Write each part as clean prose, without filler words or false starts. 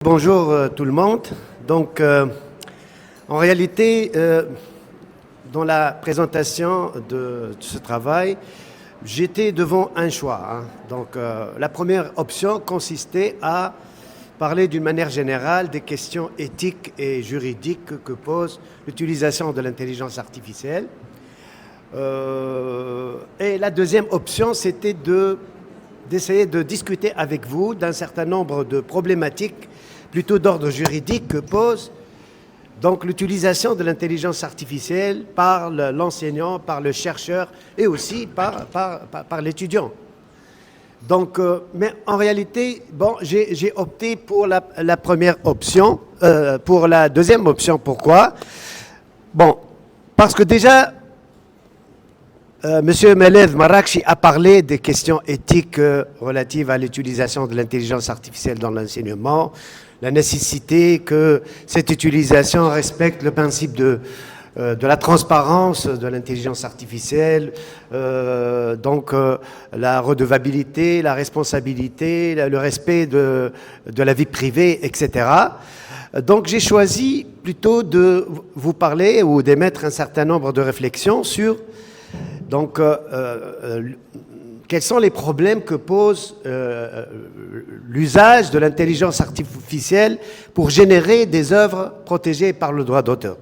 Bonjour tout le monde. Donc, en réalité, dans la présentation de ce travail, j'étais devant un choix. Donc, la première option consistait à parler d'une manière générale des questions éthiques et juridiques que pose l'utilisation de l'intelligence artificielle. Et la deuxième option, c'était d'essayer de discuter avec vous d'un certain nombre de problématiques plutôt d'ordre juridique que pose donc l'utilisation de l'intelligence artificielle par l'enseignant, par le chercheur et aussi par l'étudiant. Donc, mais en réalité, bon, j'ai opté pour la première option, pour la deuxième option. Pourquoi? Bon, parce que déjà, Monsieur Meled Marakchi a parlé des questions éthiques relatives à l'utilisation de l'intelligence artificielle dans l'enseignement, la nécessité que cette utilisation respecte le principe de la transparence de l'intelligence artificielle, donc la redevabilité, la responsabilité, le respect de la vie privée, etc. Donc j'ai choisi plutôt de vous parler ou d'émettre un certain nombre de réflexions sur donc, quels sont les problèmes que pose l'usage de l'intelligence artificielle pour générer des œuvres protégées par le droit d'auteur?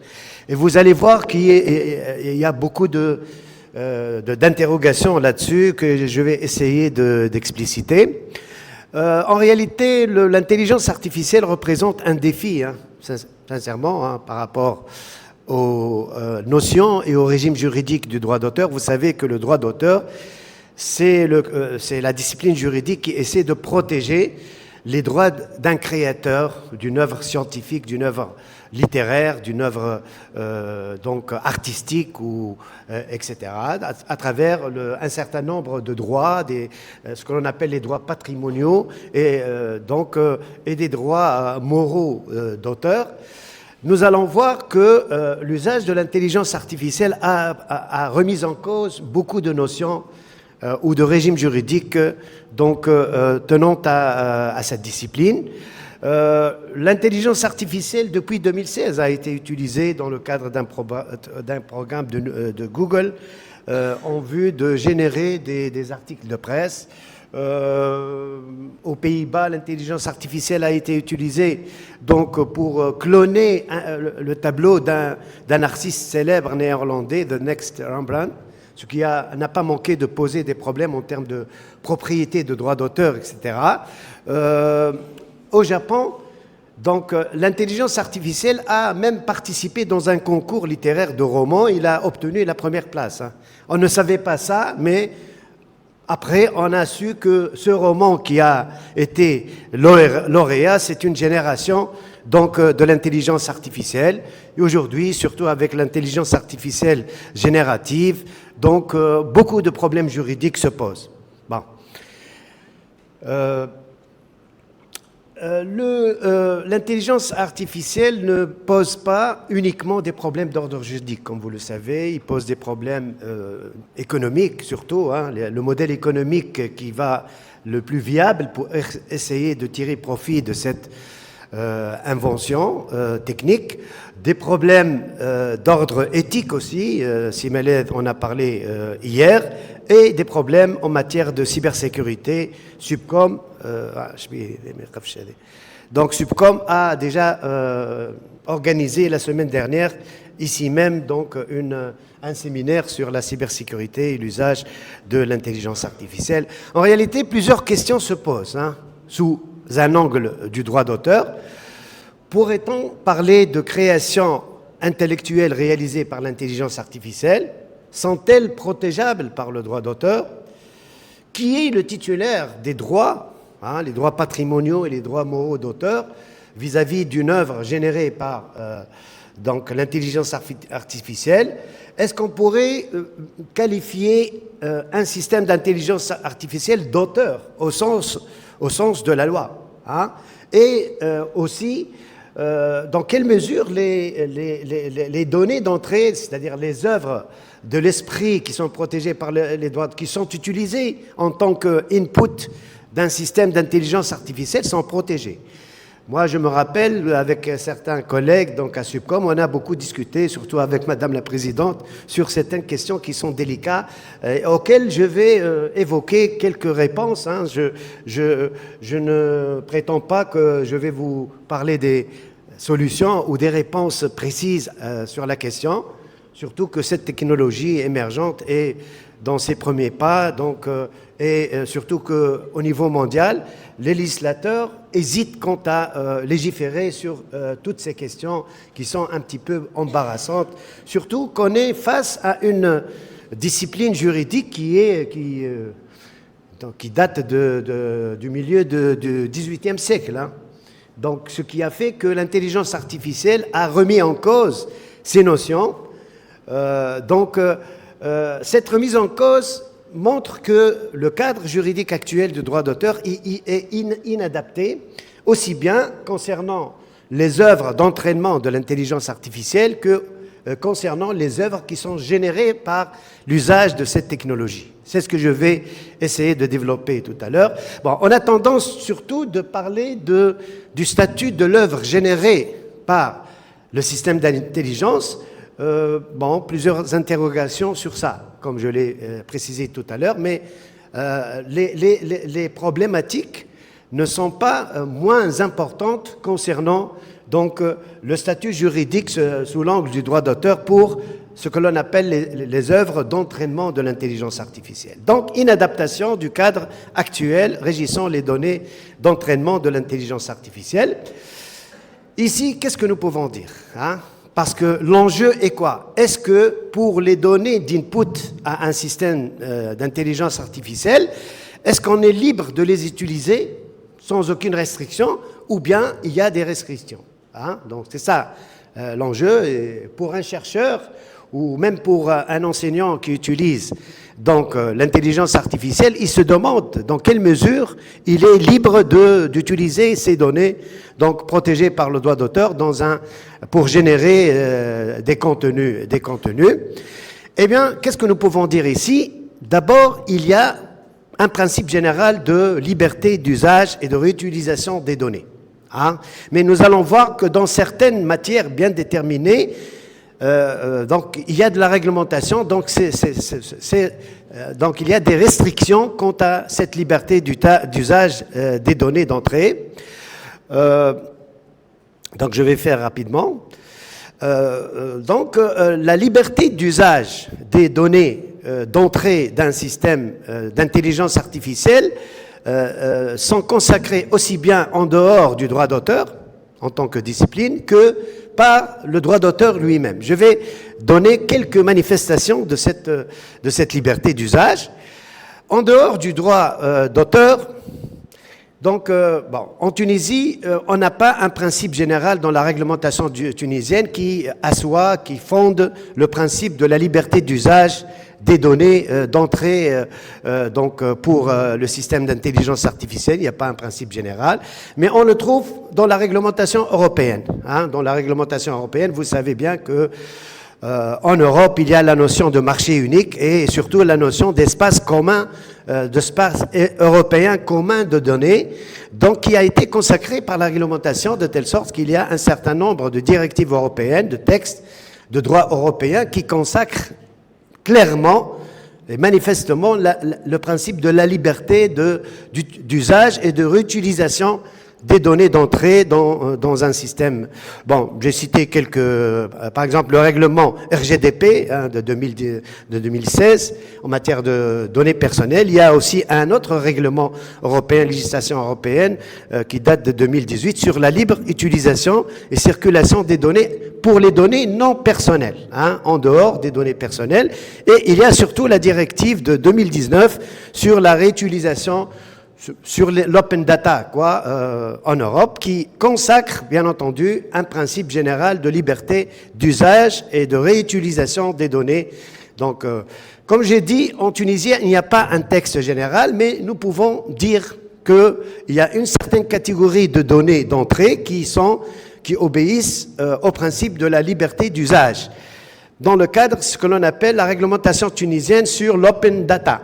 Et vous allez voir qu'il y a beaucoup d'interrogations là-dessus que je vais essayer d'expliciter. En réalité, l'intelligence artificielle représente un défi, sincèrement, par rapport aux notions et au régime juridique du droit d'auteur. Vous savez que le droit d'auteur, c'est la discipline juridique qui essaie de protéger les droits d'un créateur, d'une œuvre scientifique, d'une œuvre littéraire, d'une œuvre donc artistique, ou, etc., à travers un certain nombre de droits, ce que l'on appelle les droits patrimoniaux et des droits moraux d'auteur. Nous allons voir que l'usage de l'intelligence artificielle a remis en cause beaucoup de notions ou de régimes juridiques tenant à cette discipline. L'intelligence artificielle, depuis 2016, a été utilisée dans le cadre d'un programme de Google en vue de générer des articles de presse. Aux Pays-Bas, l'intelligence artificielle a été utilisée donc pour cloner le tableau d'un artiste célèbre néerlandais, The Next Rembrandt, ce qui n'a pas manqué de poser des problèmes en termes de propriété, de droits d'auteur, etc. Au Japon, donc, l'intelligence artificielle a même participé dans un concours littéraire de romans. Il a obtenu la première place. On ne savait pas ça, mais après, on a su que ce roman qui a été lauréat, c'est une génération donc de l'intelligence artificielle. Et aujourd'hui, surtout avec l'intelligence artificielle générative, donc beaucoup de problèmes juridiques se posent. Bon. L'intelligence artificielle ne pose pas uniquement des problèmes d'ordre juridique, comme vous le savez. Il pose des problèmes économiques, surtout. Le modèle économique qui va le plus viable pour essayer de tirer profit de cette invention technique. Des problèmes d'ordre éthique aussi, Simeled en a parlé hier, et des problèmes en matière de cybersécurité. Subcom, donc Subcom a déjà organisé la semaine dernière, ici même, donc un séminaire sur la cybersécurité et l'usage de l'intelligence artificielle. En réalité, plusieurs questions se posent sous un angle du droit d'auteur. Pourrait-on parler de création intellectuelle réalisée par l'intelligence artificielle? Sont-elles protégeables par le droit d'auteur? Qui est le titulaire des droits, les droits patrimoniaux et les droits moraux d'auteur, vis-à-vis d'une œuvre générée par donc l'intelligence artificielle? Est-ce qu'on pourrait qualifier un système d'intelligence artificielle d'auteur au sens de la loi? Et aussi, dans quelle mesure les données d'entrée, c'est-à-dire les œuvres de l'esprit qui sont protégées par les droits, qui sont utilisées en tant qu'input d'un système d'intelligence artificielle, sont protégées? Moi, je me rappelle, avec certains collègues donc à Subcom, on a beaucoup discuté, surtout avec Madame la Présidente, sur certaines questions qui sont délicates, auxquelles je vais évoquer quelques réponses. Hein. Je ne prétends pas que je vais vous parler des solutions ou des réponses précises sur la question, surtout que cette technologie émergente est dans ses premiers pas, donc, et surtout qu'au niveau mondial, les législateurs hésitent quant à légiférer sur toutes ces questions qui sont un petit peu embarrassantes, surtout qu'on est face à une discipline juridique qui date du milieu du XVIIIe siècle. Hein. Donc, ce qui a fait que l'intelligence artificielle a remis en cause ces notions. Cette remise en cause montre que le cadre juridique actuel du droit d'auteur est inadapté, aussi bien concernant les œuvres d'entraînement de l'intelligence artificielle que concernant les œuvres qui sont générées par l'usage de cette technologie. C'est ce que je vais essayer de développer tout à l'heure. Bon, on a tendance surtout de parler du statut de l'œuvre générée par le système d'intelligence. Plusieurs interrogations sur ça, comme je l'ai précisé tout à l'heure, mais les problématiques ne sont pas moins importantes concernant donc, le statut juridique sous l'angle du droit d'auteur pour ce que l'on appelle les œuvres d'entraînement de l'intelligence artificielle. Donc, inadaptation du cadre actuel régissant les données d'entraînement de l'intelligence artificielle. Ici, qu'est-ce que nous pouvons dire, hein? Parce que l'enjeu est quoi? Est-ce que pour les données d'input à un système d'intelligence artificielle, est-ce qu'on est libre de les utiliser sans aucune restriction ou bien il y a des restrictions, hein? Donc c'est ça l'enjeu. Et pour un chercheur ou même pour un enseignant qui utilise donc l'intelligence artificielle, il se demande dans quelle mesure il est libre d'utiliser ces données donc protégées par le droit d'auteur pour générer des contenus. Eh bien, qu'est-ce que nous pouvons dire ici? D'abord, il y a un principe général de liberté d'usage et de réutilisation des données. Hein? Mais nous allons voir que dans certaines matières bien déterminées, donc il y a de la réglementation, donc donc il y a des restrictions quant à cette liberté d'usage des données d'entrée. Donc je vais faire rapidement. La liberté d'usage des données d'entrée d'un système d'intelligence artificielle sont consacrées aussi bien en dehors du droit d'auteur, en tant que discipline, que par le droit d'auteur lui-même. Je vais donner quelques manifestations de cette liberté d'usage. En dehors du droit d'auteur, donc, en Tunisie, on n'a pas un principe général dans la réglementation tunisienne qui fonde le principe de la liberté d'usage des données d'entrée pour le système d'intelligence artificielle. Il n'y a pas un principe général, mais on le trouve dans la réglementation européenne. Hein. Dans la réglementation européenne, vous savez bien que en Europe, il y a la notion de marché unique et surtout la notion d'espace commun, d'espace européen commun de données, donc qui a été consacré par la réglementation de telle sorte qu'il y a un certain nombre de directives européennes, de textes de droit européen qui consacrent clairement et manifestement le principe de la liberté d'usage et de réutilisation des données d'entrée dans un système. Bon, j'ai cité par exemple, le règlement RGDP de 2016 en matière de données personnelles. Il y a aussi un autre règlement européen, législation européenne, qui date de 2018 sur la libre utilisation et circulation des données pour les données non personnelles, hein, en dehors des données personnelles. Et il y a surtout la directive de 2019 sur la réutilisation sur l'open data en Europe, qui consacre bien entendu un principe général de liberté d'usage et de réutilisation des données. Donc, comme j'ai dit, en Tunisie, il n'y a pas un texte général, mais nous pouvons dire qu'il y a une certaine catégorie de données d'entrée qui obéissent au principe de la liberté d'usage, dans le cadre de ce que l'on appelle la réglementation tunisienne sur l'open data.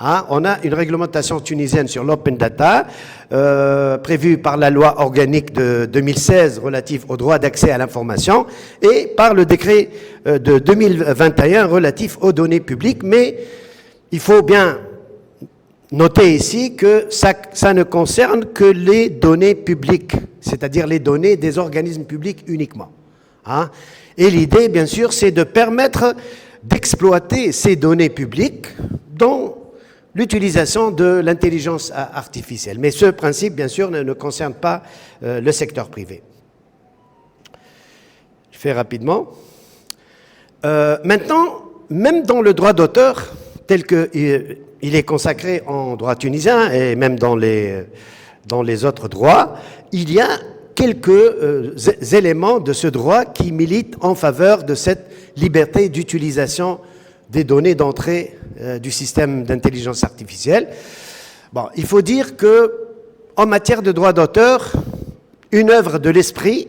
Hein, on a une réglementation tunisienne sur l'open data prévue par la loi organique de 2016 relative au droit d'accès à l'information et par le décret de 2021 relatif aux données publiques. Mais il faut bien noter ici que ça ne concerne que les données publiques, c'est-à-dire les données des organismes publics uniquement. Hein. Et l'idée, bien sûr, c'est de permettre d'exploiter ces données publiques dont l'utilisation de l'intelligence artificielle. Mais ce principe, bien sûr, ne concerne pas le secteur privé. Je fais rapidement. Maintenant, même dans le droit d'auteur, tel qu'il est consacré en droit tunisien et même dans les autres droits, il y a quelques éléments de ce droit qui militent en faveur de cette liberté d'utilisation des données d'entrée du système d'intelligence artificielle. Bon, il faut dire que, en matière de droit d'auteur, une œuvre de l'esprit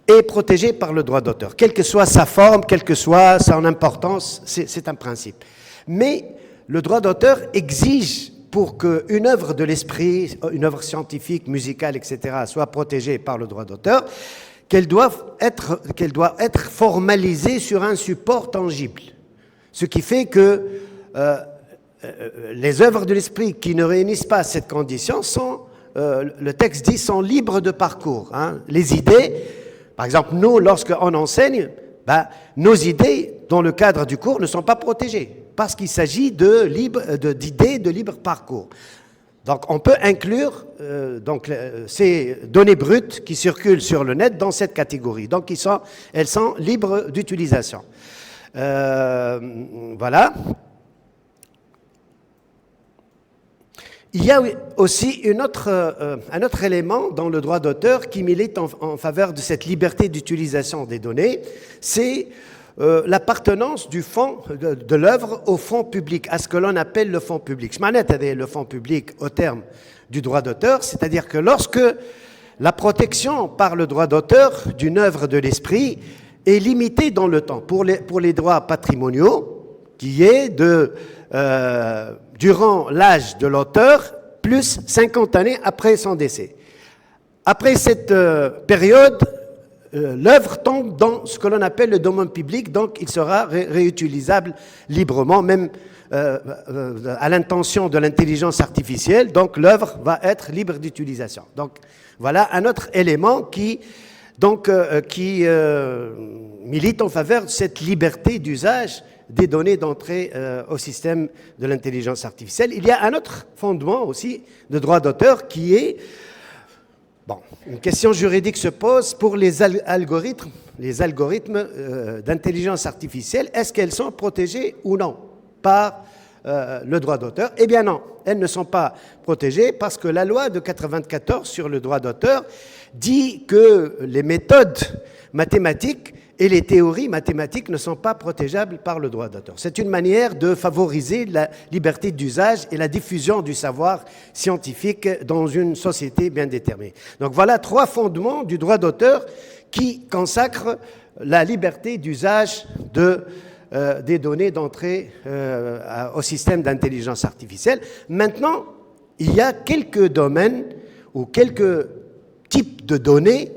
est protégée par le droit d'auteur, quelle que soit sa forme, quelle que soit son importance, c'est un principe. Mais le droit d'auteur exige, pour qu'une œuvre de l'esprit, une œuvre scientifique, musicale, etc., soit protégée par le droit d'auteur, qu'elle doit être formalisée sur un support tangible. Ce qui fait que les œuvres de l'esprit qui ne réunissent pas cette condition sont, le texte dit, sont libres de parcours. Hein. Les idées, par exemple, nous, lorsqu'on enseigne, nos idées, dans le cadre du cours, ne sont pas protégées, parce qu'il s'agit d'idées de libre parcours. Donc, on peut inclure ces données brutes qui circulent sur le net dans cette catégorie. Donc, elles sont libres d'utilisation. Voilà. Il y a aussi un autre élément dans le droit d'auteur qui milite en faveur de cette liberté d'utilisation des données, c'est l'appartenance du fond de l'œuvre au fonds public, à ce que l'on appelle le fonds public. Je m'arrête avec le fonds public au terme du droit d'auteur, c'est-à-dire que lorsque la protection par le droit d'auteur d'une œuvre de l'esprit est limitée dans le temps pour les droits patrimoniaux, qui est durant l'âge de l'auteur, plus 50 années après son décès. Après cette période, l'œuvre tombe dans ce que l'on appelle le domaine public, donc il sera réutilisable librement, même à l'intention de l'intelligence artificielle, donc l'œuvre va être libre d'utilisation. Donc voilà un autre élément qui milite en faveur de cette liberté d'usage des données d'entrée au système de l'intelligence artificielle. Il y a un autre fondement aussi de droit d'auteur qui est, une question juridique se pose pour les algorithmes d'intelligence artificielle. Est-ce qu'elles sont protégées ou non par le droit d'auteur? Eh bien non, elles ne sont pas protégées parce que la loi de 1994 sur le droit d'auteur dit que les méthodes mathématiques et les théories mathématiques ne sont pas protégeables par le droit d'auteur. C'est une manière de favoriser la liberté d'usage et la diffusion du savoir scientifique dans une société bien déterminée. Donc voilà 3 fondements du droit d'auteur qui consacrent la liberté d'usage des données d'entrée au système d'intelligence artificielle. Maintenant, il y a quelques domaines ou quelques types de données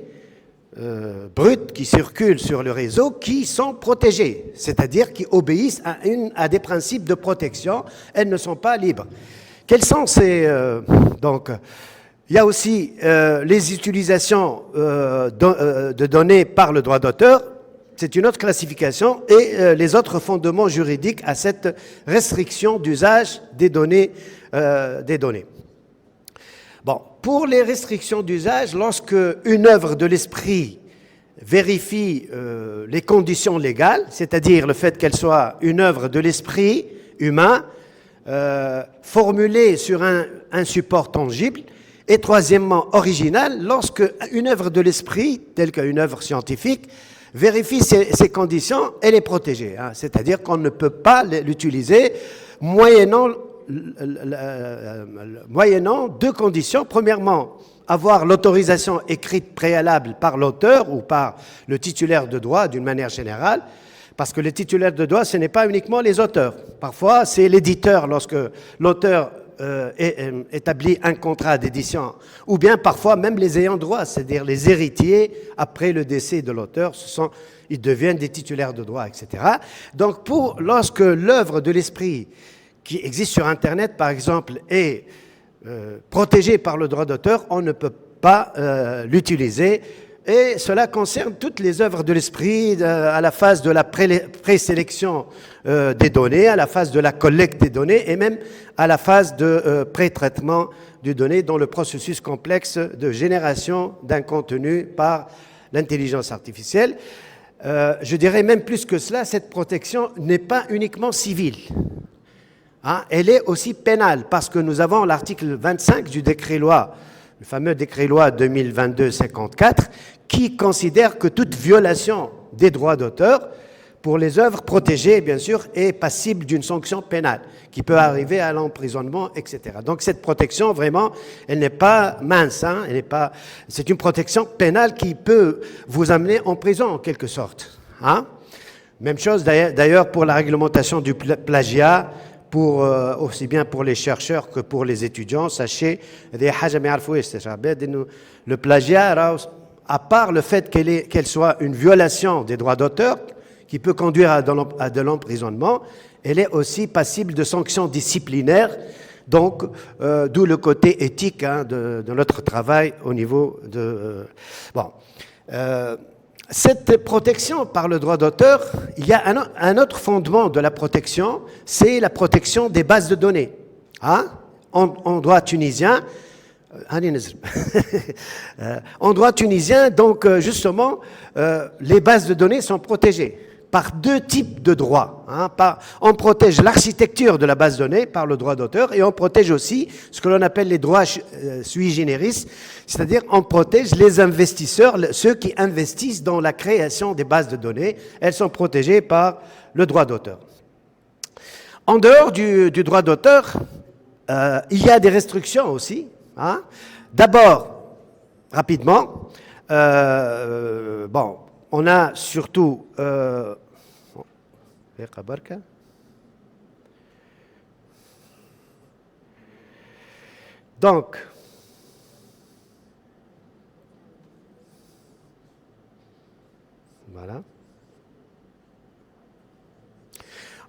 brutes qui circulent sur le réseau qui sont protégées, c'est-à-dire qui obéissent à des principes de protection. Elles ne sont pas libres. Quels sont ces... il y a aussi les utilisations de données par le droit d'auteur. C'est une autre classification et les autres fondements juridiques à cette restriction d'usage des données. Bon, pour les restrictions d'usage, lorsque une œuvre de l'esprit vérifie les conditions légales, c'est-à-dire le fait qu'elle soit une œuvre de l'esprit humain, formulée sur un support tangible, et troisièmement, originale, lorsque une œuvre de l'esprit, telle qu'une œuvre scientifique, vérifie ces conditions, elle est protégée. Hein, c'est-à-dire qu'on ne peut pas l'utiliser moyennant 2 conditions. Premièrement, avoir l'autorisation écrite préalable par l'auteur ou par le titulaire de droit d'une manière générale. Parce que les titulaires de droits, ce n'est pas uniquement les auteurs. Parfois, c'est l'éditeur lorsque l'auteur établit un contrat d'édition, ou bien parfois même les ayants droit, c'est-à-dire les héritiers, après le décès de l'auteur, ils deviennent des titulaires de droit, etc. Donc, lorsque l'œuvre de l'esprit qui existe sur Internet, par exemple, est protégée par le droit d'auteur, on ne peut pas l'utiliser. Et cela concerne toutes les œuvres de l'esprit à la phase de la présélection des données, à la phase de la collecte des données et même à la phase de pré-traitement des données dans le processus complexe de génération d'un contenu par l'intelligence artificielle. Je dirais même plus que cela, cette protection n'est pas uniquement civile. Hein, elle est aussi pénale parce que nous avons l'article 25 du décret-loi, le fameux décret-loi 2022-54, qui considère que toute violation des droits d'auteur pour les œuvres protégées, bien sûr, est passible d'une sanction pénale, qui peut arriver à l'emprisonnement, etc. Donc cette protection, vraiment, elle n'est pas mince, hein, c'est une protection pénale qui peut vous amener en prison, en quelque sorte. Hein. Même chose d'ailleurs pour la réglementation du plagiat, aussi bien pour les chercheurs que pour les étudiants. Sachez, le plagiat, à part le fait qu'elle soit une violation des droits d'auteur, qui peut conduire à de l'emprisonnement, elle est aussi passible de sanctions disciplinaires, donc d'où le côté éthique hein, de notre travail au niveau de... Cette protection par le droit d'auteur, il y a un autre fondement de la protection, c'est la protection des bases de données. Hein? En droit tunisien, en droit tunisien, donc justement, les bases de données sont protégées par deux types de droits. Hein. On protège l'architecture de la base de données par le droit d'auteur et on protège aussi ce que l'on appelle les droits sui generis, c'est-à-dire on protège les investisseurs, ceux qui investissent dans la création des bases de données. Elles sont protégées par le droit d'auteur. En dehors du droit d'auteur, il y a des restrictions aussi. Hein. D'abord, rapidement, on a surtout donc voilà.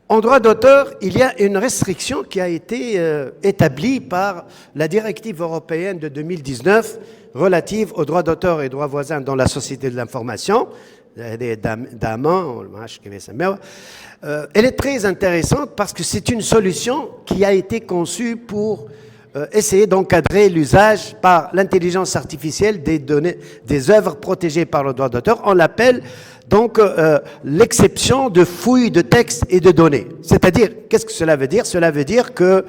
En droit d'auteur, il y a une restriction qui a été établie par la directive européenne de 2019 relative aux droits d'auteur et droits voisins dans la société de l'information. Elle est très intéressante parce que c'est une solution qui a été conçue pour essayer d'encadrer l'usage par l'intelligence artificielle des données, des œuvres protégées par le droit d'auteur. On l'appelle donc l'exception de fouilles de textes et de données. C'est-à-dire, qu'est-ce que cela veut dire? Cela veut dire que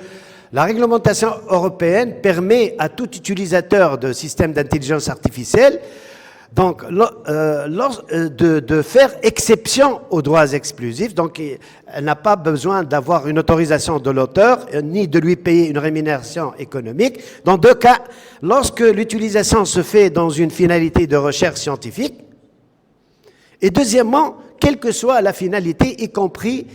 la réglementation européenne permet à tout utilisateur de systèmes d'intelligence artificielle donc, de faire exception aux droits exclusifs. Donc, elle n'a pas besoin d'avoir une autorisation de l'auteur, ni de lui payer une rémunération économique. Dans deux cas, lorsque l'utilisation se fait dans une finalité de recherche scientifique, et deuxièmement, quelle que soit la finalité, y compris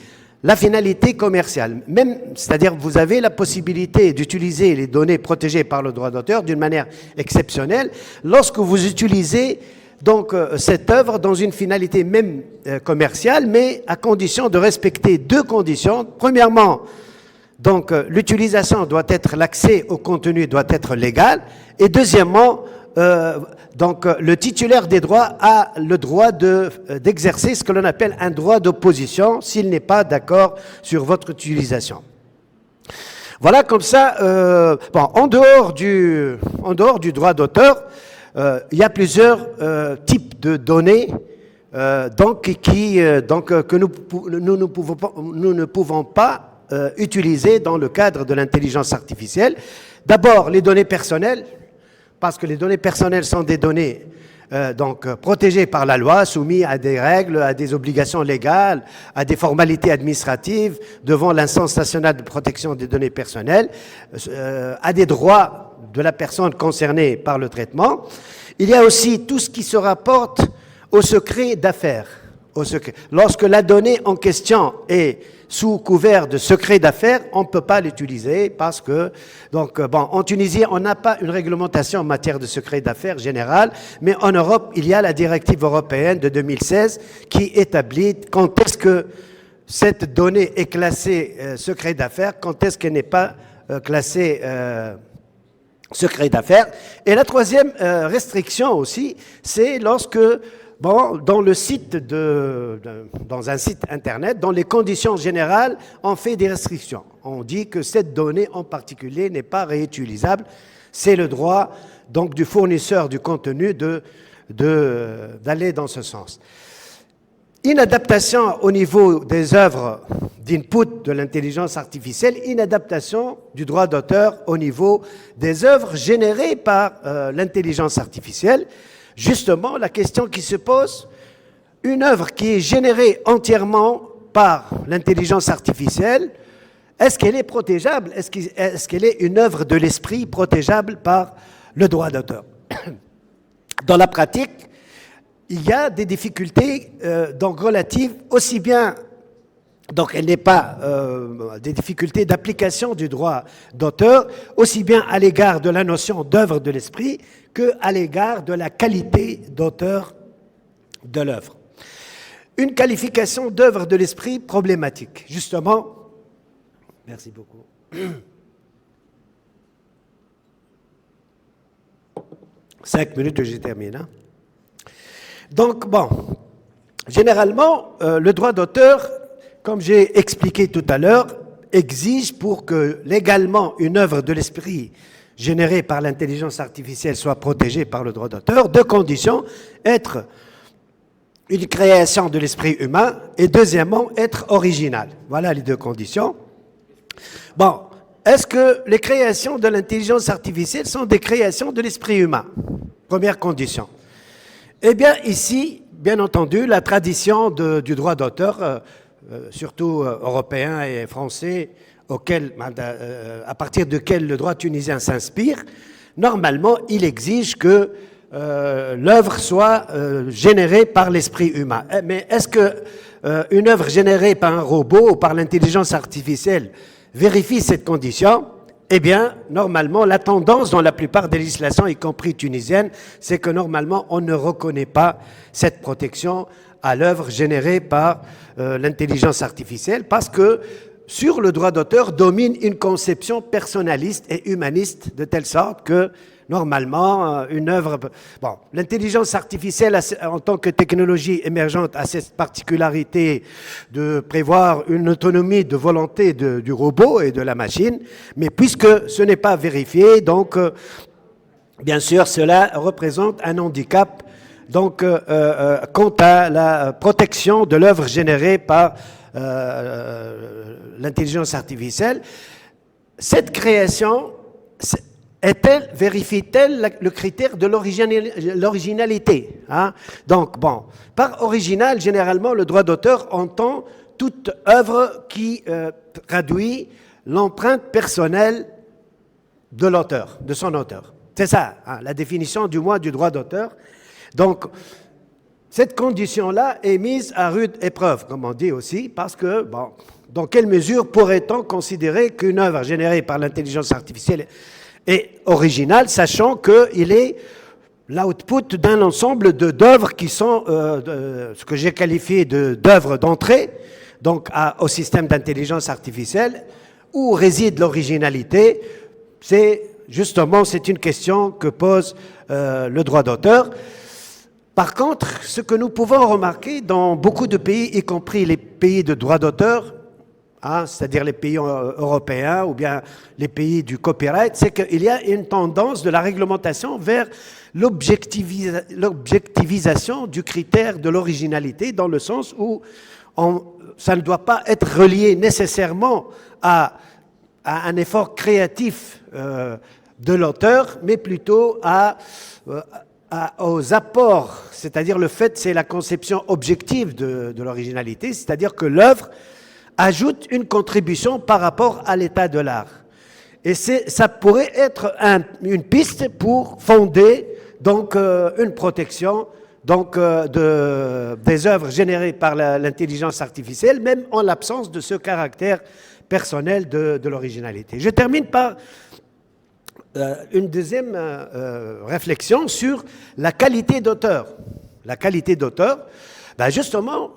la finalité commerciale. Même, c'est-à-dire vous avez la possibilité d'utiliser les données protégées par le droit d'auteur d'une manière exceptionnelle lorsque vous utilisez donc cette œuvre dans une finalité même commerciale, mais à condition de respecter deux conditions. Premièrement, donc l'utilisation doit être, l'accès au contenu doit être légal, et deuxièmement, donc le titulaire des droits a le droit d'exercer ce que l'on appelle un droit d'opposition s'il n'est pas d'accord sur votre utilisation. Voilà comme ça, en dehors du droit d'auteur, il y a plusieurs types de données que nous ne pouvons pas utiliser dans le cadre de l'intelligence artificielle. D'abord, les données personnelles, parce que les données personnelles sont des données protégées par la loi, soumises à des règles, à des obligations légales, à des formalités administratives devant l'instance nationale de protection des données personnelles, à des droits de la personne concernée par le traitement. Il y a aussi tout ce qui se rapporte au secret d'affaires, au secret. Lorsque la donnée en question est sous couvert de secret d'affaires, on ne peut pas l'utiliser parce que, donc, bon, en Tunisie, on n'a pas une réglementation en matière de secret d'affaires générale, mais en Europe, il y a la directive européenne de 2016 qui établit quand est-ce que cette donnée est classée secret d'affaires, quand est-ce qu'elle n'est pas classée secret d'affaires. Et la troisième restriction aussi, c'est lorsque bon, dans le site dans un site internet, dans les conditions générales, on fait des restrictions. On dit que cette donnée en particulier n'est pas réutilisable. C'est le droit donc du fournisseur du contenu d'aller dans ce sens. Inadaptation au niveau des œuvres d'input de l'intelligence artificielle, inadaptation du droit d'auteur au niveau des œuvres générées par l'intelligence artificielle. Justement, la question qui se pose, une œuvre qui est générée entièrement par l'intelligence artificielle, est-ce qu'elle est protégeable? Est-ce qu'elle est une œuvre de l'esprit protégeable par le droit d'auteur? Dans la pratique, il y a des difficultés donc relatives aussi bien, donc elle n'est pas des difficultés d'application du droit d'auteur, aussi bien à l'égard de la notion d'œuvre de l'esprit qu'à l'égard de la qualité d'auteur de l'œuvre. Une qualification d'œuvre de l'esprit problématique, justement. Merci beaucoup. 5 minutes que je termine. Hein. Donc, bon, généralement, le droit d'auteur, comme j'ai expliqué tout à l'heure, exige pour que légalement une œuvre de l'esprit générée par l'intelligence artificielle soit protégée par le droit d'auteur, deux conditions, être une création de l'esprit humain et deuxièmement, être original. Voilà les deux conditions. Bon, est-ce que les créations de l'intelligence artificielle sont des créations de l'esprit humain? Première condition. Eh bien, ici, bien entendu, la tradition du droit d'auteur, surtout européen et français, à partir duquel le droit tunisien s'inspire, normalement, il exige que l'œuvre soit générée par l'esprit humain. Mais est-ce qu'une œuvre générée par un robot ou par l'intelligence artificielle vérifie cette condition? Eh bien, normalement, la tendance dans la plupart des législations, y compris tunisiennes, c'est que normalement, on ne reconnaît pas cette protection à l'œuvre générée par l'intelligence artificielle parce que sur le droit d'auteur domine une conception personnaliste et humaniste de telle sorte que normalement, une œuvre... Bon, l'intelligence artificielle, en tant que technologie émergente, a cette particularité de prévoir une autonomie de volonté du robot et de la machine, mais puisque ce n'est pas vérifié, donc, bien sûr, cela représente un handicap donc, quant à la protection de l'œuvre générée par l'intelligence artificielle. Cette création... vérifie-t-elle le critère de l'originalité hein? Donc, bon, par original, généralement, le droit d'auteur entend toute œuvre qui traduit l'empreinte personnelle de l'auteur, de son auteur. C'est ça, hein, la définition du moins du droit d'auteur. Donc, cette condition-là est mise à rude épreuve, comme on dit aussi, parce que, bon, dans quelle mesure pourrait-on considérer qu'une œuvre générée par l'intelligence artificielle est original, sachant qu'il est l'output d'un ensemble d'œuvres qui sont ce que j'ai qualifié d'œuvres d'entrée, donc au système d'intelligence artificielle, où réside l'originalité. C'est une question que pose le droit d'auteur. Par contre, ce que nous pouvons remarquer dans beaucoup de pays, y compris les pays de droit d'auteur, c'est-à-dire les pays européens ou bien les pays du copyright, c'est qu'il y a une tendance de la réglementation vers l'objectivisation du critère de l'originalité, dans le sens où ça ne doit pas être relié nécessairement à un effort créatif de l'auteur, mais plutôt aux apports, c'est-à-dire c'est la conception objective de l'originalité, c'est-à-dire que l'œuvre ajoute une contribution par rapport à l'état de l'art. Et ça pourrait être une piste pour fonder donc une protection donc des œuvres générées par l'intelligence artificielle, même en l'absence de ce caractère personnel de l'originalité. Je termine par une deuxième réflexion sur la qualité d'auteur. La qualité d'auteur, ben justement,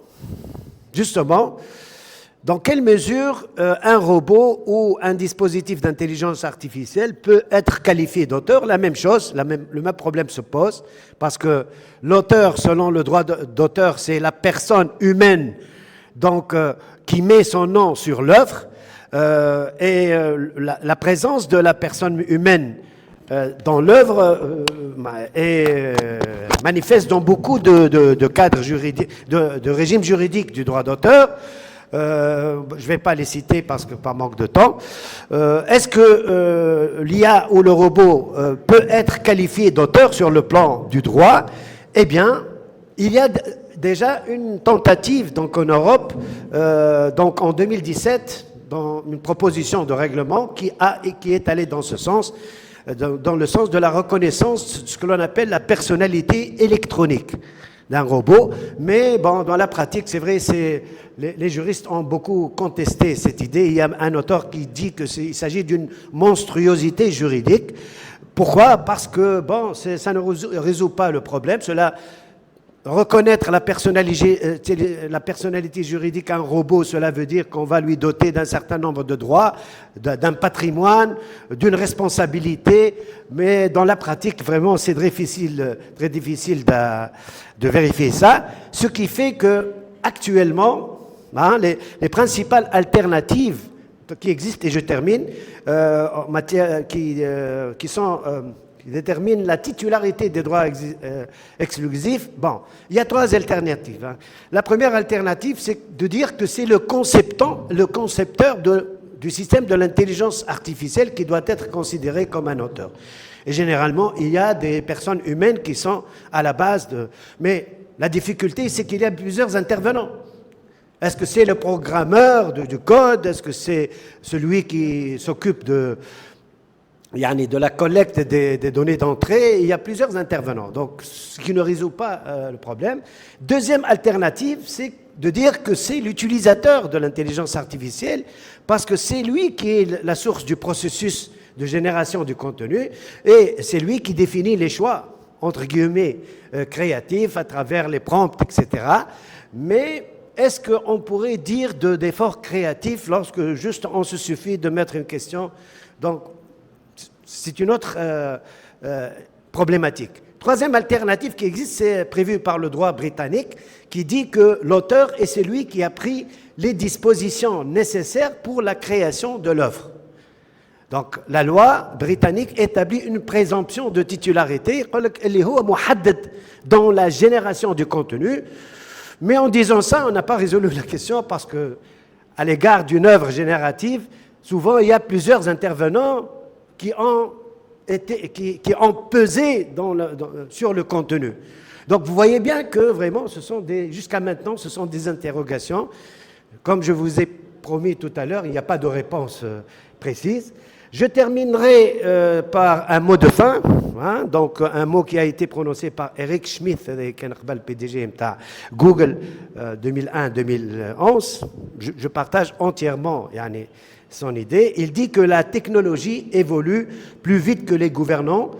dans quelle mesure un robot ou un dispositif d'intelligence artificielle peut être qualifié d'auteur? La même chose, le même problème se pose, parce que l'auteur, selon le droit d'auteur, c'est la personne humaine donc, qui met son nom sur l'œuvre, et la présence de la personne humaine dans l'œuvre est manifeste dans beaucoup de cadres juridiques, de régimes juridiques du droit d'auteur. Je ne vais pas les citer parce que par manque de temps. Est-ce que l'IA ou le robot peut être qualifié d'auteur sur le plan du droit? Eh bien, il y a déjà une tentative donc en Europe, donc en 2017, dans une proposition de règlement qui est allée dans ce sens, dans le sens de la reconnaissance de ce que l'on appelle la personnalité électronique d'un robot. Mais bon, dans la pratique, c'est vrai, les juristes ont beaucoup contesté cette idée. Il y a un auteur qui dit qu'il s'agit d'une monstruosité juridique. Pourquoi? Parce que bon, ça ne résout pas le problème. Cela reconnaître la personnalité juridique d'un robot, cela veut dire qu'on va lui doter d'un certain nombre de droits, d'un patrimoine, d'une responsabilité, mais dans la pratique, vraiment, c'est très difficile de vérifier ça, ce qui fait que actuellement, les principales alternatives qui existent, et je termine, en matière, qui détermine la titularité des droits exclusifs. Bon, il y a trois alternatives. La première alternative, c'est de dire que c'est le concepteur du système de l'intelligence artificielle qui doit être considéré comme un auteur. Et généralement, il y a des personnes humaines qui sont à la base de... Mais la difficulté, c'est qu'il y a plusieurs intervenants. Est-ce que c'est le programmeur du code? Est-ce que c'est celui qui s'occupe de la collecte des données d'entrée? Il y a plusieurs intervenants, donc ce qui ne résout pas le problème. Deuxième alternative, c'est de dire que c'est l'utilisateur de l'intelligence artificielle, parce que c'est lui qui est la source du processus de génération du contenu, et c'est lui qui définit les choix, entre guillemets, créatifs à travers les prompts, etc. Mais est-ce qu'on pourrait dire d'efforts créatifs lorsque juste on se suffit de mettre une question? Donc, c'est une autre problématique. Troisième alternative qui existe, c'est prévu par le droit britannique, qui dit que l'auteur est celui qui a pris les dispositions nécessaires pour la création de l'œuvre. Donc, la loi britannique établit une présomption de titularité dans la génération du contenu. Mais en disant ça, on n'a pas résolu la question, parce que, à l'égard d'une œuvre générative, souvent il y a plusieurs intervenants qui ont pesé sur le contenu. Donc vous voyez bien que vraiment, jusqu'à maintenant, ce sont des interrogations. Comme je vous ai promis tout à l'heure, il n'y a pas de réponse précise. Je terminerai par un mot de fin, donc un mot qui a été prononcé par Eric Schmidt, le PDG de Google 2001-2011. Je partage entièrement son idée. Il dit que la technologie évolue plus vite que les gouvernants,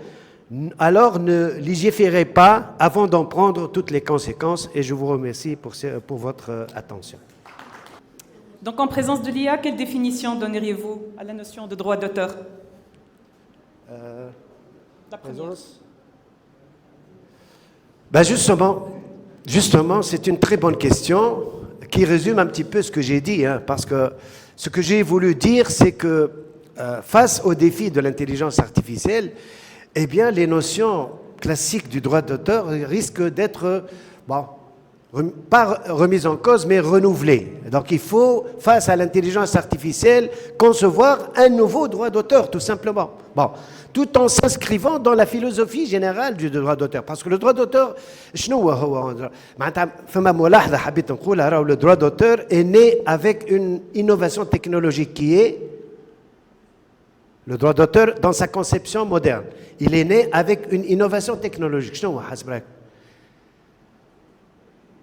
alors ne légiférez pas avant d'en prendre toutes les conséquences, et je vous remercie pour votre attention. Donc, en présence de l'IA, quelle définition donneriez-vous à la notion de droit d'auteur? La présence. Ben justement, c'est une très bonne question qui résume un petit peu ce que j'ai dit, parce que ce que j'ai voulu dire, c'est que face au défi de l'intelligence artificielle, eh bien, les notions classiques du droit d'auteur risquent d'être, pas remises en cause, mais renouvelées. Donc, il faut, face à l'intelligence artificielle, concevoir un nouveau droit d'auteur, tout simplement. Tout en s'inscrivant dans la philosophie générale du droit d'auteur. Parce que le droit d'auteur, le droit d'auteur est né avec une innovation technologique qui est le droit d'auteur dans sa conception moderne. Il est né avec une innovation technologique.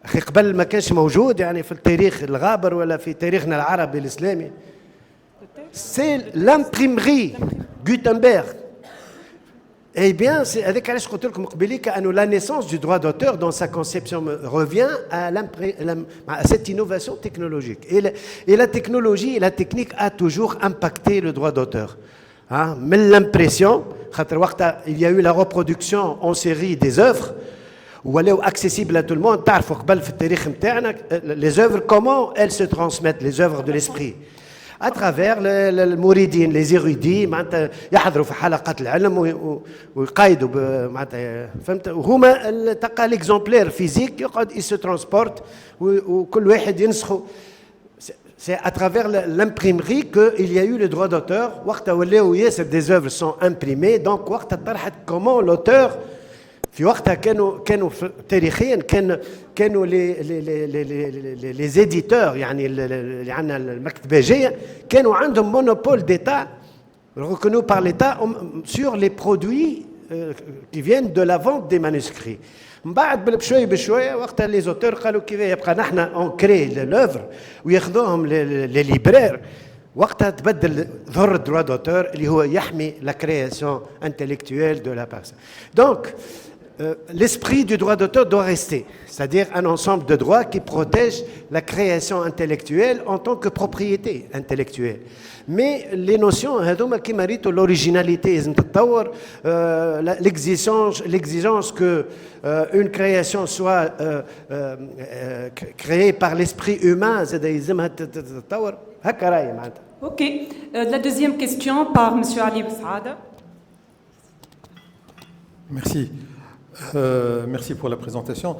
أخي قبل ما كانش موجود يعني في التاريخ الغابر ولا في تاريخنا العربي الإسلامي. سي l'imprimerie Gutenberg. Eh bien, c'est avec علاش قلت لكم قبيلي كأنه la naissance du droit d'auteur dans sa conception revient à cette innovation technologique. Et la technologie et la technique a toujours impacté le droit d'auteur. Hein? Mais l'impression, il y a eu la reproduction en série des œuvres, ou elle est accessible à tout le monde. Les œuvres, comment elles se transmettent, les œuvres de l'esprit? À travers الموردين les érudits معناتها يحضروا في حلقات العلم ويقايدوا معناتها فهمت وهما تلقى l'exemplaire physique يقعد il se transporte وكل واحد ينسخه. C'est à travers l'imprimerie qu'il y a eu le droit d'auteur. وقتها ولاو ياسر des œuvres sont imprimées, donc وقتها طرحت comment l'auteur في وقتها كانوا تاريخيا كانوا les éditeurs يعني اللي عندنا المكتباجيه كانوا عندهم monopole d'État reconnu par l'État sur les produits qui viennent de la vente des manuscrits. من بعد بشويه بشويه وقتها لي زوتور قالوا كيف يبقى نحن اون كري لوفر وياخذوهم لي ليبرير. وقتها تبدل ظهر الدروا d'auteur اللي هو يحمي la création intellectuelle de la personne. Donc l'esprit du droit d'auteur doit rester, c'est-à-dire un ensemble de droits qui protège la création intellectuelle en tant que propriété intellectuelle. Mais les notions, qui méritent l'originalité, l'exigence que une création soit créée par l'esprit humain, Ok. La deuxième question par M. Ali Saada. Merci. Merci pour la présentation.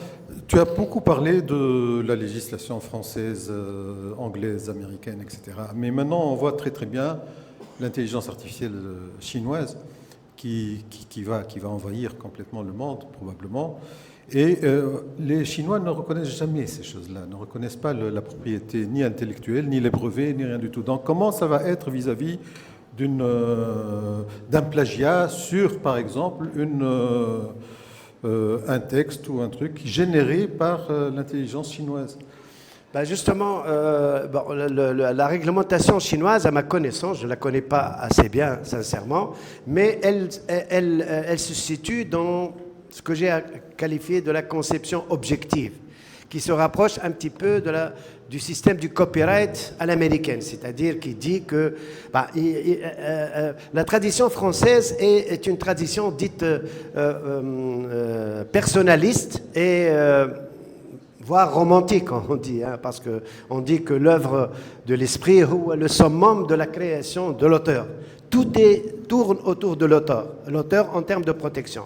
Tu as beaucoup parlé de la législation française, anglaise, américaine, etc. Mais maintenant, on voit très très bien l'intelligence artificielle chinoise qui va envahir complètement le monde, probablement. Et les Chinois ne reconnaissent jamais ces choses-là, ne reconnaissent pas la propriété ni intellectuelle, ni les brevets, ni rien du tout. Donc comment ça va être vis-à-vis d'un plagiat sur, par exemple, un texte ou un truc généré par l'intelligence chinoise? Ben justement, la réglementation chinoise, à ma connaissance, je ne la connais pas assez bien, sincèrement, mais elle se situe dans ce que j'ai qualifié de la conception objective, qui se rapproche un petit peu du système du copyright à l'américaine, c'est-à-dire qui dit que la tradition française est une tradition dite personnaliste et voire romantique, on dit, hein, parce qu'on dit que l'œuvre de l'esprit est le summum de la création de l'auteur. Tout tourne autour de l'auteur en termes de protection.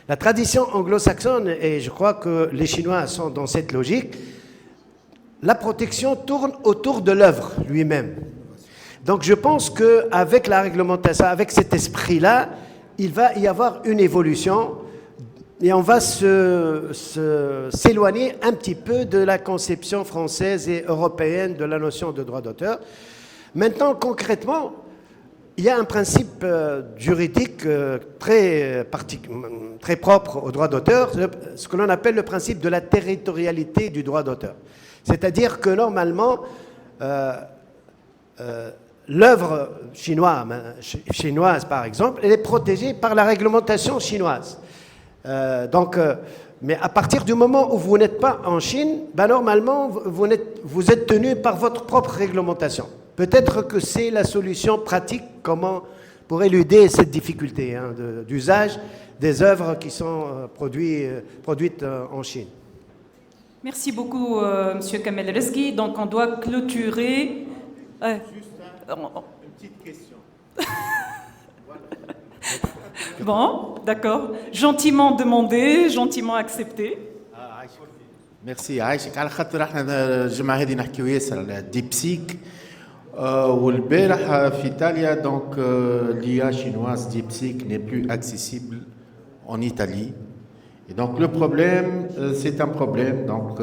La tradition anglo-saxonne, et je crois que les Chinois sont dans cette logique, la protection tourne autour de l'œuvre lui-même. Donc je pense qu'avec la réglementation, avec cet esprit-là, il va y avoir une évolution et on va s'éloigner un petit peu de la conception française et européenne de la notion de droit d'auteur. Maintenant, concrètement, il y a un principe juridique très propre au droit d'auteur, ce que l'on appelle le principe de la territorialité du droit d'auteur. C'est-à-dire que normalement, l'œuvre chinoise, par exemple, elle est protégée par la réglementation chinoise. Mais à partir du moment où vous n'êtes pas en Chine, normalement, vous êtes tenu par votre propre réglementation. Peut-être que c'est la solution pratique pour éluder cette difficulté d'usage des œuvres qui sont produites en Chine. Merci beaucoup, M. Kamel Rezki. Donc, on doit clôturer. Juste une petite question. Bon, d'accord. Gentiment demandé, gentiment accepté. ميرسي عايشك على خاطر احنا الجمعه هذه نحكيو ياسر على ديبسيك والبارح في ايطاليا دونك l'IA chinoise DeepSeek n'est plus accessible en Italie. Et donc le problème, c'est un problème. Donc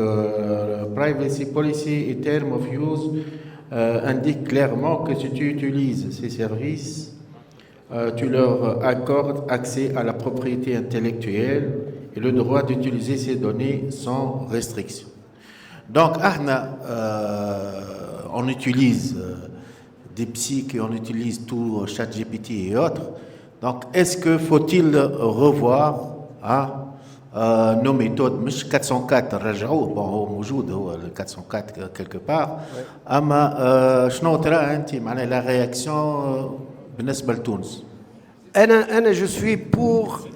Privacy Policy et Term of Use indiquent clairement que si tu utilises ces services, tu leur accordes accès à la propriété intellectuelle et le droit d'utiliser ces données sans restriction. Donc, on utilise des psys et on utilise tout ChatGPT et autres. Donc, est-ce que faut-il revoir nos méthodes? مش 404 رجعوه bon هو موجود هو le 404 quelque part. أما شنو ترى أنت معناها la réaction بالنسبة لتونس؟ Je suis pour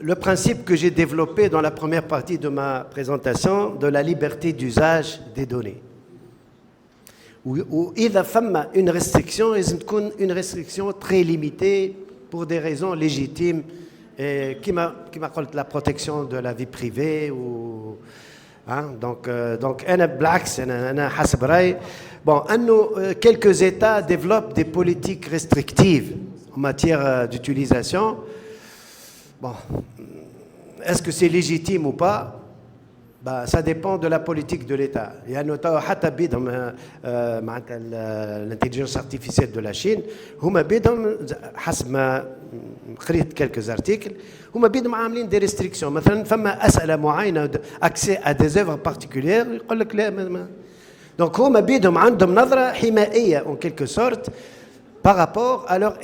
le principe que j'ai développé dans la première partie de ma présentation de la liberté d'usage des données. وإذا فما une restriction, لازم تكون une restriction très limitée pour des raisons légitimes, qui m'a قلت la protection de la vie privée ou donc أنا بالعكس أنا حسب رأيي أنه quelques États développent des politiques restrictives en matière d'utilisation. Bon, est-ce que c'est légitime ou pas? Ça dépend de la politique de l'État. Il y a notamment l'intelligence artificielle de la Chine. هما بيدهم حسب ما قريت quelques articles. هما بيدهم عاملين des restrictions. مثلا فما أسئلة معينة accès à des œuvres particulières يقول لك لا. Donc هما بيدهم عندهم نظرة حمائية en quelque sorte par rapport à leur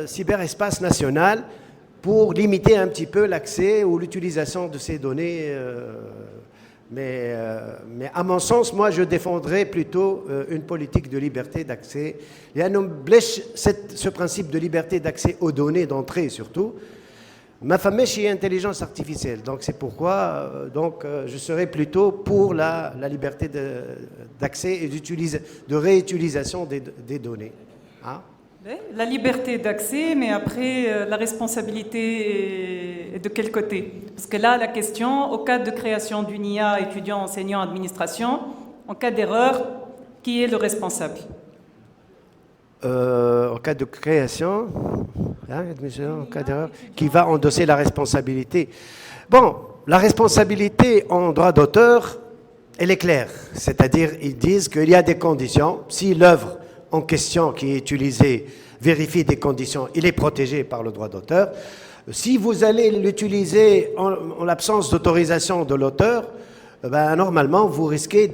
cyberespace national pour limiter un petit peu l'accès ou l'utilisation de ces données. Mais à mon sens, moi, je défendrais plutôt une politique de liberté d'accès. Il y a ce principe de liberté d'accès aux données d'entrée surtout. Ma femme est intelligence artificielle, donc c'est pourquoi je serais plutôt pour la liberté d'accès et de réutilisation des données. La liberté d'accès, mais après, la responsabilité est de quel côté? Parce que là, la question, au cas de création d'une IA, étudiant, enseignant, administration, en cas d'erreur, qui est le responsable? En cas de création, en cas d'erreur, qui va endosser la responsabilité? Bon, la responsabilité en droit d'auteur, elle est claire. C'est-à-dire, ils disent qu'il y a des conditions. Si l'œuvre en question qui est utilisé vérifie des conditions, il est protégé par le droit d'auteur. Si vous allez l'utiliser en l'absence d'autorisation de l'auteur, normalement vous risquez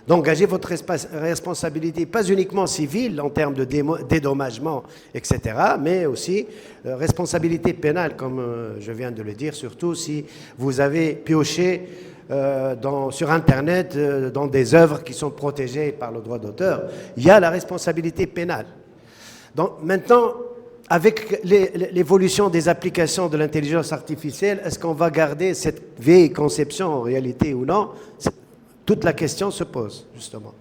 d'engager votre responsabilité, pas uniquement civile en termes de dédommagement, etc., mais aussi responsabilité pénale, comme je viens de le dire, surtout si vous avez pioché sur Internet, dans des œuvres qui sont protégées par le droit d'auteur, il y a la responsabilité pénale. Donc maintenant, avec l'évolution des applications de l'intelligence artificielle, est-ce qu'on va garder cette vieille conception en réalité ou non? Toute la question se pose, justement.